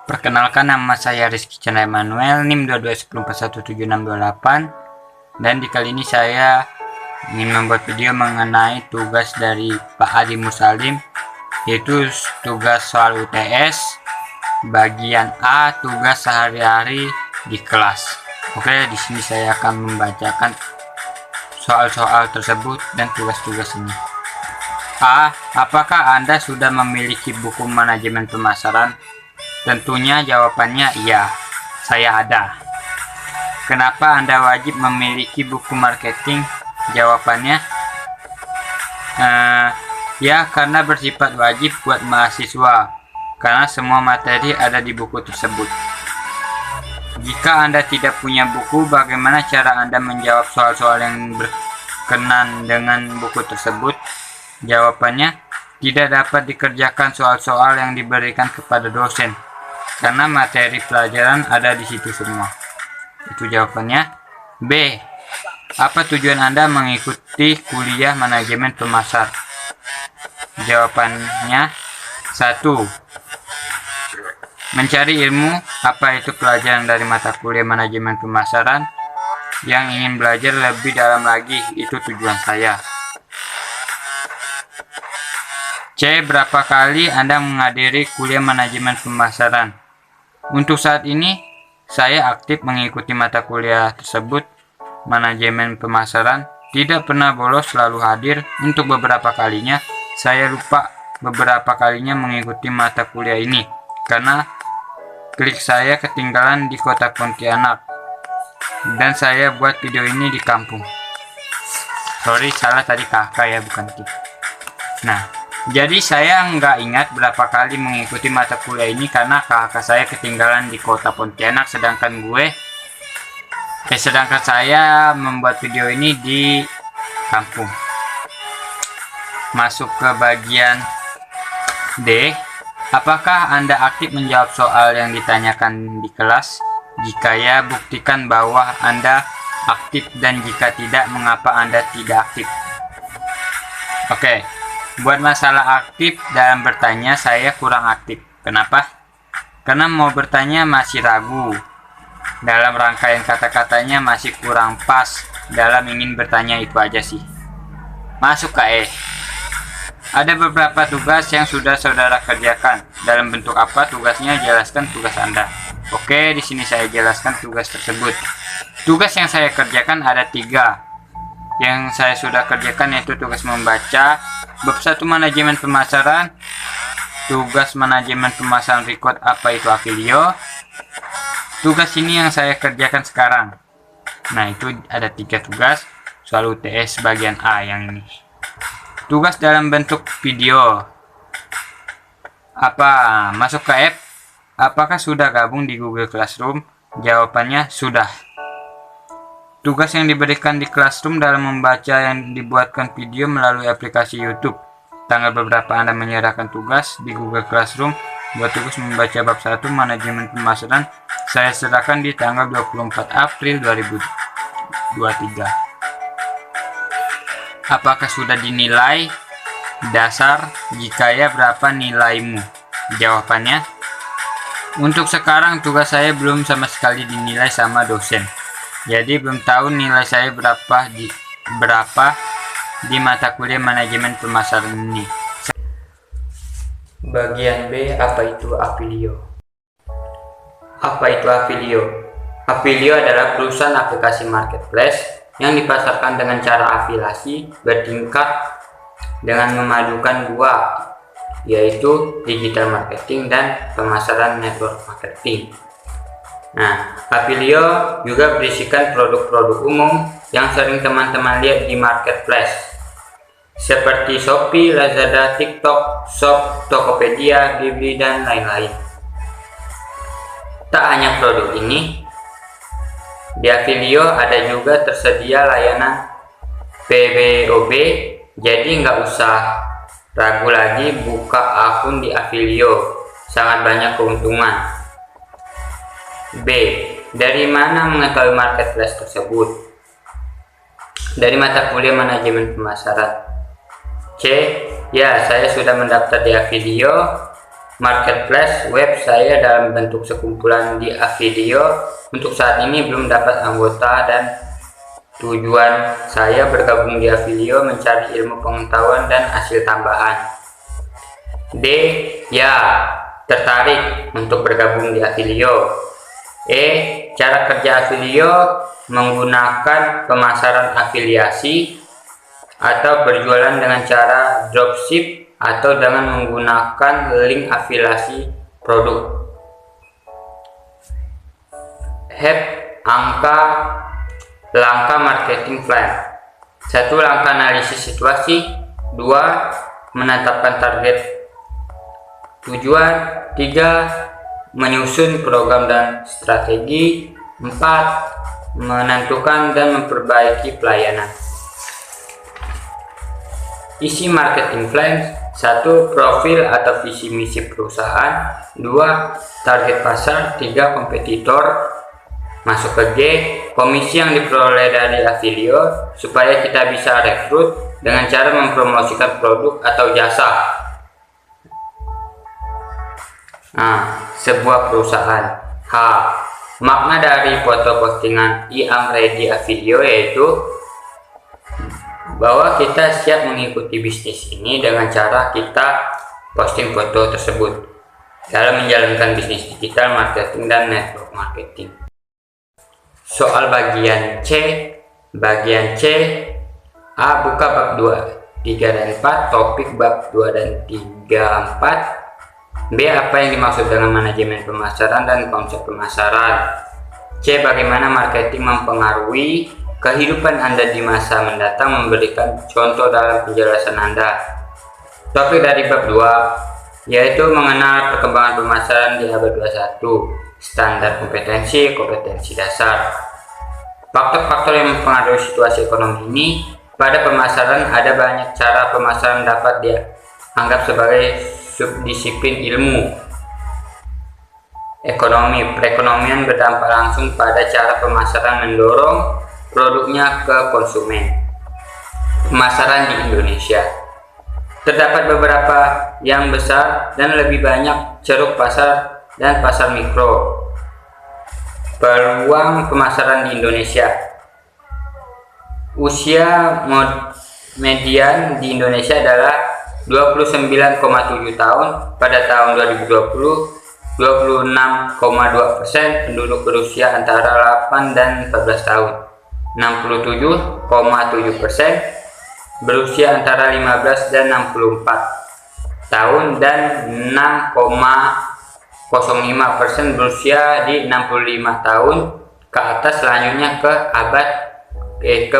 Perkenalkan, nama saya Rizky Chandra Emmanuel, NIM 2210417628, dan di kali ini saya ingin membuat video mengenai tugas dari Pak Adi Musalim, yaitu tugas soal UTS bagian A, tugas sehari-hari di kelas. Oke, di sini saya akan membacakan soal-soal tersebut dan tugas-tugas ini. A. Apakah Anda sudah memiliki buku manajemen pemasaran? Tentunya jawabannya iya, saya ada. Kenapa Anda wajib memiliki buku marketing? Jawabannya ya, karena bersifat wajib buat mahasiswa, karena semua materi ada di buku tersebut. Jika Anda tidak punya buku, bagaimana cara Anda menjawab soal-soal yang berkenan dengan buku tersebut? Jawabannya, tidak dapat dikerjakan soal-soal yang diberikan kepada dosen, karena materi pelajaran ada di situ semua. Itu jawabannya. B. Apa tujuan Anda mengikuti kuliah manajemen pemasar? Jawabannya 1. Mencari ilmu. Apa itu pelajaran dari mata kuliah manajemen pemasaran? Yang ingin belajar lebih dalam lagi, itu tujuan saya. C. Berapa kali Anda menghadiri kuliah manajemen pemasaran? Untuk saat ini, saya aktif mengikuti mata kuliah tersebut. Manajemen pemasaran tidak pernah bolos, selalu hadir. Untuk beberapa kalinya, saya lupa beberapa kalinya mengikuti mata kuliah ini, karena klik saya ketinggalan di kota Pontianak, dan saya buat video ini di kampung. Sorry, salah tadi kakak ya, bukan klik. Nah, jadi saya nggak ingat berapa kali mengikuti mata kuliah ini karena kakak saya ketinggalan di kota Pontianak, sedangkan saya membuat video ini di kampung. Masuk ke bagian D. Apakah Anda aktif menjawab soal yang ditanyakan di kelas? Jika ya, buktikan bahwa Anda aktif, dan jika tidak, mengapa Anda tidak aktif? Oke. Buat masalah aktif dalam bertanya, saya kurang aktif. Kenapa? Karena mau bertanya masih ragu. Dalam rangkaian kata-katanya masih kurang pas. Dalam ingin bertanya itu aja sih. Masuk ke E. Ada beberapa tugas yang sudah saudara kerjakan. Dalam bentuk apa tugasnya? Jelaskan tugas Anda. Oke, di sini saya jelaskan tugas tersebut. Tugas yang saya kerjakan ada 3. Yang saya sudah kerjakan yaitu tugas membaca bab 1 manajemen pemasaran, tugas manajemen pemasaran record apa itu Affilio. Tugas ini yang saya kerjakan sekarang. Nah, itu ada 3 tugas soal UTS bagian A yang ini. Tugas dalam bentuk video. Apa? Masuk ke F. Apakah sudah gabung di Google Classroom? Jawabannya sudah. Tugas yang diberikan di Classroom dalam membaca yang dibuatkan video melalui aplikasi YouTube. Tanggal beberapa Anda menyerahkan tugas di Google Classroom. Buat tugas membaca bab 1 manajemen pemasaran, saya serahkan di tanggal 24 April 2023. Apakah sudah dinilai? Dasar. Jika ya, berapa nilaimu? Jawabannya, untuk sekarang tugas saya belum sama sekali dinilai sama dosen. Jadi belum tahu nilai saya berapa di mata kuliah manajemen pemasaran ini. Bagian B. Apa itu Affilio? Apa itu Affilio? Affilio adalah perusahaan aplikasi marketplace yang dipasarkan dengan cara afiliasi bertingkat dengan memadukan 2, yaitu digital marketing dan pemasaran network marketing. Nah, Affilio juga berisikan produk-produk umum yang sering teman-teman lihat di marketplace, seperti Shopee, Lazada, TikTok, Shop, Tokopedia, Blibli, dan lain-lain. Tak hanya produk ini, di Affilio ada juga tersedia layanan PBOB, jadi nggak usah ragu lagi buka akun di Affilio, sangat banyak keuntungan. B. Dari mana mengetahui marketplace tersebut? Dari mata kuliah manajemen pemasaran. C. Ya, saya sudah mendaftar di Affilio. marketplace web saya dalam bentuk sekumpulan di Affilio. Untuk saat ini belum dapat anggota dan tujuan saya bergabung di Affilio mencari ilmu pengetahuan dan hasil tambahan. D. Ya, tertarik untuk bergabung di Affilio. E. Cara kerja Affilio menggunakan pemasaran afiliasi atau berjualan dengan cara dropship atau dengan menggunakan link afiliasi produk. Have langkah marketing plan. 1. Langkah analisis situasi. 2. Menetapkan target tujuan. 3. Menyusun program dan strategi. 4. Menentukan dan memperbaiki pelayanan. Isi marketing plan. 1. Profil atau visi misi perusahaan. 2. Target pasar. 3. Kompetitor. Masuk ke G. Komisi yang diperoleh dari Affilio supaya kita bisa rekrut dengan cara mempromosikan produk atau jasa sebuah perusahaan. H. Makna dari foto postingan I am ready Affilio yaitu bahwa kita siap mengikuti bisnis ini dengan cara kita posting foto tersebut dalam menjalankan bisnis digital marketing dan network marketing. Soal bagian C. A. Buka bab 2, 3 dan 4. Topik bab 2 dan 3, 4. B. Apa yang dimaksud dengan manajemen pemasaran dan konsep pemasaran. C. Bagaimana marketing mempengaruhi kehidupan Anda di masa mendatang, memberikan contoh dalam penjelasan Anda. Topik dari bab 2 yaitu mengenal perkembangan pemasaran di abad 21. Standar kompetensi dasar. Faktor-faktor yang mempengaruhi situasi ekonomi ini. Pada pemasaran ada banyak cara pemasaran dapat dianggap sebagai subdisiplin ilmu ekonomi. Perekonomian berdampak langsung pada cara pemasaran mendorong produknya ke konsumen. Pemasaran di Indonesia. Terdapat beberapa yang besar dan lebih banyak ceruk pasar dan pasar mikro. Peluang pemasaran di Indonesia. Usia median di Indonesia adalah 29,7 tahun pada tahun 2020. 26,2% penduduk berusia antara 8 dan 14 tahun. 67,7% berusia antara 15 dan 64 tahun dan 6,05% berusia di 65 tahun ke atas. Selanjutnya ke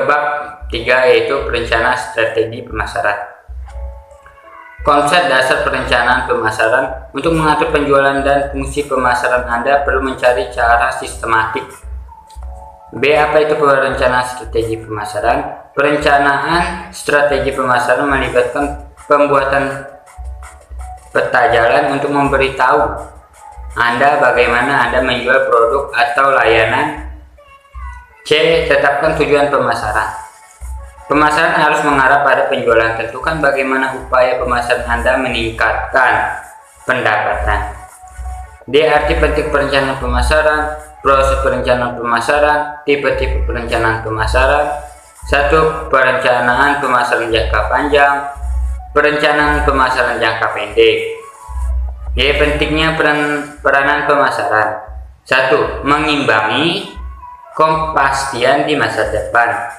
bab 3 yaitu perencanaan strategi pemasaran. Konsep dasar perencanaan pemasaran. Untuk mengatur penjualan dan fungsi pemasaran Anda perlu mencari cara sistematik. B. Apa itu perencanaan strategi pemasaran? Perencanaan strategi pemasaran melibatkan pembuatan peta jalan untuk memberitahu Anda bagaimana Anda menjual produk atau layanan. C. Tetapkan tujuan pemasaran. Pemasaran harus mengarah pada penjualan. Tentukan bagaimana upaya pemasaran Anda meningkatkan pendapatan. D. Arti penting perencanaan pemasaran. Proses perencanaan pemasaran. Tipe-tipe perencanaan pemasaran. 1. Perencanaan pemasaran jangka panjang. Perencanaan pemasaran jangka pendek. Y. Pentingnya peranan pemasaran. 1. Mengimbangi kepastian di masa depan.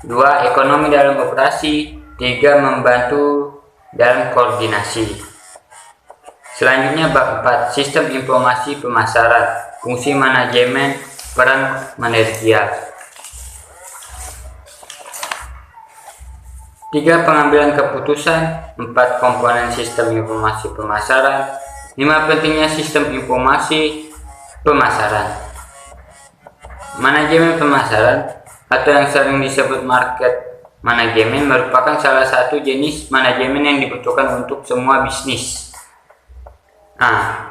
2. Ekonomi dalam operasi. 3. Membantu dalam koordinasi. Selanjutnya bab 4. Sistem informasi pemasaran. Fungsi manajemen peran manajerial. 3. Pengambilan keputusan. 4. Komponen sistem informasi pemasaran. 5. Pentingnya sistem informasi pemasaran. Manajemen pemasaran atau yang sering disebut market manajemen merupakan salah satu jenis manajemen yang dibutuhkan untuk semua bisnis.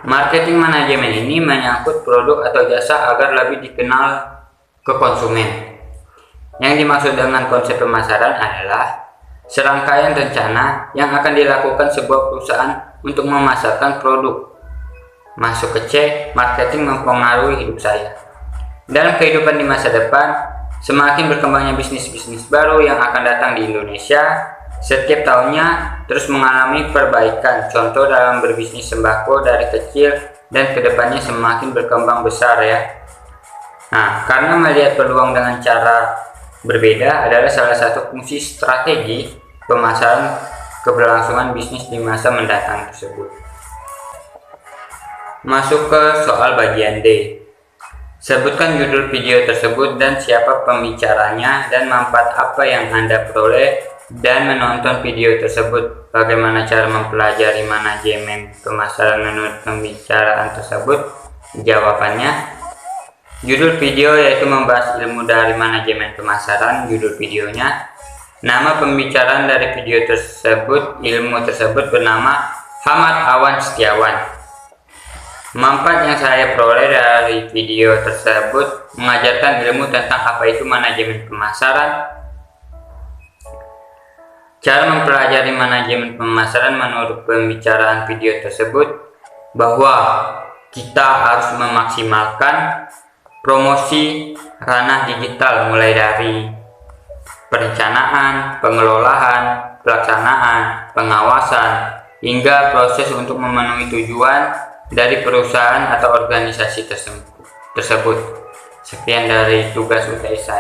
Marketing manajemen ini menyangkut produk atau jasa agar lebih dikenal ke konsumen. Yang dimaksud dengan konsep pemasaran adalah serangkaian rencana yang akan dilakukan sebuah perusahaan untuk memasarkan produk. Masuk ke C, marketing mempengaruhi hidup saya. Dalam kehidupan di masa depan, semakin berkembangnya bisnis-bisnis baru yang akan datang di Indonesia, setiap tahunnya terus mengalami perbaikan. Contoh dalam berbisnis sembako dari kecil dan kedepannya semakin berkembang besar ya. Nah, karena melihat peluang dengan cara berbeda adalah salah satu fungsi strategi pemasaran keberlangsungan bisnis di masa mendatang tersebut. Masuk ke soal bagian D. Sebutkan judul video tersebut dan siapa pembicaranya dan manfaat apa yang Anda peroleh dan menonton video tersebut. Bagaimana cara mempelajari manajemen pemasaran menurut pembicaraan tersebut? Jawabannya, judul video yaitu membahas ilmu dari manajemen pemasaran. Judul videonya, nama pembicaraan dari video tersebut, ilmu tersebut bernama Hamad Awan Setiawan. Manfaat yang saya peroleh dari video tersebut mengajarkan ilmu tentang apa itu manajemen pemasaran. Cara mempelajari manajemen pemasaran menurut pembicaraan video tersebut bahwa kita harus memaksimalkan promosi ranah digital mulai dari perencanaan, pengelolaan, pelaksanaan, pengawasan, hingga proses untuk memenuhi tujuan dari perusahaan atau organisasi tersebut. Sekian dari tugas UTS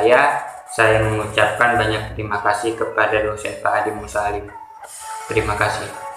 saya mengucapkan banyak terima kasih kepada dosen Pak Adi Musalim. Terima kasih.